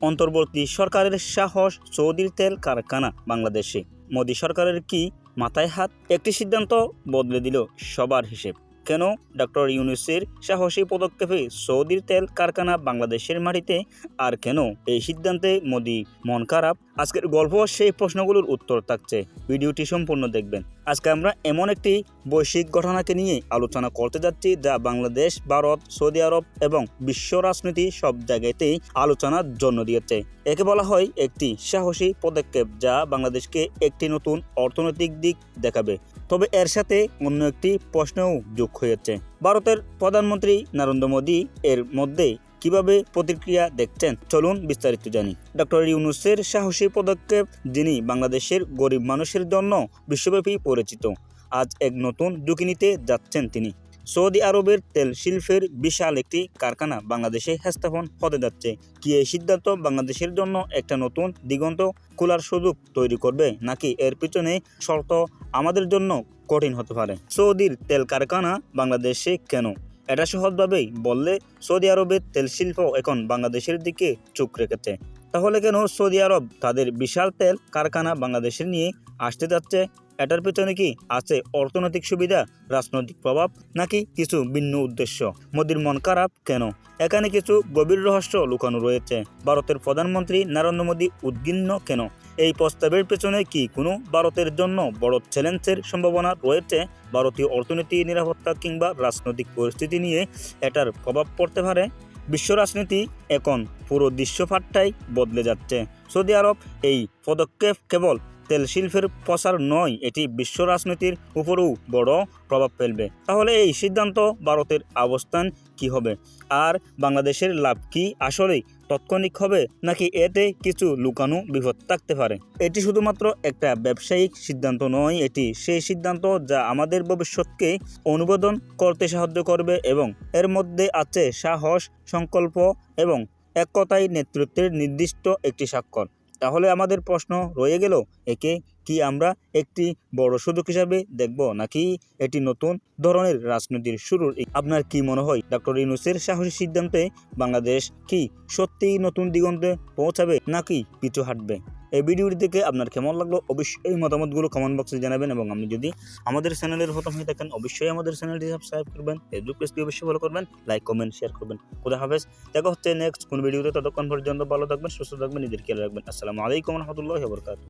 অন্তর্বর্তী সরকারের সাহস, সৌদির তেল কারখানা বাংলাদেশে। মোদি সরকারের কি মাথায় হাত? একটি সিদ্ধান্ত বদলে দিল সবার হিসেব। কেন ডক্টর ইউনূসের সাহসী পদক্ষেপে সৌদির তেল কারখানা বাংলাদেশের মাটিতে, আর কেন এই সিদ্ধান্তে মোদি মন খারাপ? আজকের গল্প সেই প্রশ্নগুলোর উত্তর থাকছে, ভিডিওটি সম্পূর্ণ দেখবেন। আজকে আমরা এমন একটি বৈশ্বিক ঘটনাকে নিয়ে আলোচনা করতে যাচ্ছি যা বাংলাদেশ, ভারত, সৌদি আরব এবং বিশ্ব রাজনীতি সব জায়গাতেই আলোচনার জন্ম দিয়েছে। একে বলা হয় একটি সাহসী পদক্ষেপ যা বাংলাদেশকে একটি নতুন অর্থনৈতিক দিক দেখাবে। তবে এর সাথে অন্য একটি প্রশ্নও যোগ হয়েছে। ভারতের প্রধানমন্ত্রী নরেন্দ্র মোদি এর মধ্যে কিভাবে প্রতিক্রিয়া দেখছেন, চলুন বিস্তারিত জানি। ডক্টর ইউনূসের সাহসী পদক্ষেপ, যিনি বাংলাদেশের গরিব মানুষের জন্য বিশ্বব্যাপী পরিচিত, আজ এক নতুন ঝুঁকি নিতে যাচ্ছেন তিনি। সৌদি আরবের তেল শিল্পের বিশাল একটি কারখানা বাংলাদেশে স্থাপন হতে যাচ্ছে। কি এই সিদ্ধান্ত বাংলাদেশের জন্য একটা নতুন দিগন্ত খোলার সুযোগ তৈরি করবে, নাকি এর পিছনে শর্ত আমাদের জন্য কঠিন হতে পারে? সৌদির তেল কারখানা বাংলাদেশে কেন? এটা সহজভাবেই বললে, সৌদি আরবের তেল শিল্প এখন বাংলাদেশের দিকে চোখ রেখেছে। তাহলে কেন সৌদি আরব তাদের বিশাল তেল কারখানা বাংলাদেশে নিয়ে আসতে যাচ্ছে? এটার পেছনে কি আছে অর্থনৈতিক সুবিধা, রাজনৈতিক প্রভাব, নাকি কিছু ভিন্ন উদ্দেশ্য? মোদির মন খারাপ কেন? এখানে কিছু গভীর রহস্য লুকানো রয়েছে। ভারতের প্রধানমন্ত্রী নরেন্দ্র মোদি উদ্বিগ্ন কেন? এই প্রস্তাবের পেছনে কি কোনো ভারতের জন্য বড় চ্যালেঞ্জের সম্ভাবনা রয়েছে? ভারতীয় অর্থনীতি, নিরাপত্তা কিংবা রাজনৈতিক পরিস্থিতি নিয়ে এটার প্রভাব পড়তে পারে। বিশ্ব রাজনীতি এখন পুরো দৃশ্যপাটটাই বদলে যাচ্ছে। সৌদি আরব এই পদক্ষেপ কেবল তেল শিল্পের প্রসার নয়, এটি বিশ্ব রাজনীতির উপরেও বড় প্রভাব ফেলবে। তাহলে এই সিদ্ধান্ত ভারতের অবস্থান কি হবে? আর বাংলাদেশের লাভ কি আসলেই তাৎক্ষণিক হবে, নাকি এতে কিছু লুকানো বিপদ থাকতে পারে? এটি শুধুমাত্র একটা ব্যবসায়িক সিদ্ধান্ত নয়, এটি সেই সিদ্ধান্ত যা আমাদের ভবিষ্যৎকে অনুমোদন করতে সাহায্য করবে, এবং এর মধ্যে আছে সাহস, সংকল্প এবং এক কথায় নেতৃত্বের নির্দিষ্ট একটি স্বাক্ষর। তাহলে আমাদের প্রশ্ন রয়ে গেল, একে কি আমরা একটি বড় সুযোগ হিসাবে দেখব, নাকি এটি নতুন ধরনের রাজনীতির শুরু? আপনার কি মনে হয়, ডক্টর ইউনূসের সাহসী সিদ্ধান্তে বাংলাদেশ কি সত্যিই নতুন দিগন্তে পৌঁছাবে, নাকি পিছু হাঁটবে? এই ভিডিওটি দেখে আপনার কেমন লাগলো অবশ্যই মতামতগুলো কমেন্ট বক্সে জানাবেন, এবং আপনি যদি আমাদের চ্যানেলের প্রথম হয়ে থাকেন অবশ্যই আমাদের চ্যানেলটি সাবস্ক্রাইব করবেন, ফেসবুক পেজটি অবশ্যই ফলো করবেন, লাইক কমেন্ট শেয়ার করবেন। খুদা হাফেজ, দেখা হচ্ছে নেক্সট কোন ভিডিওতে। ততক্ষণ পর্যন্ত ভালো থাকবেন, সুস্থ থাকবেন, নিজের খেয়াল রাখবেন। আসসালামু আলাইকুম রহমতুল্লাহি ওয়া বারাকাতুহু।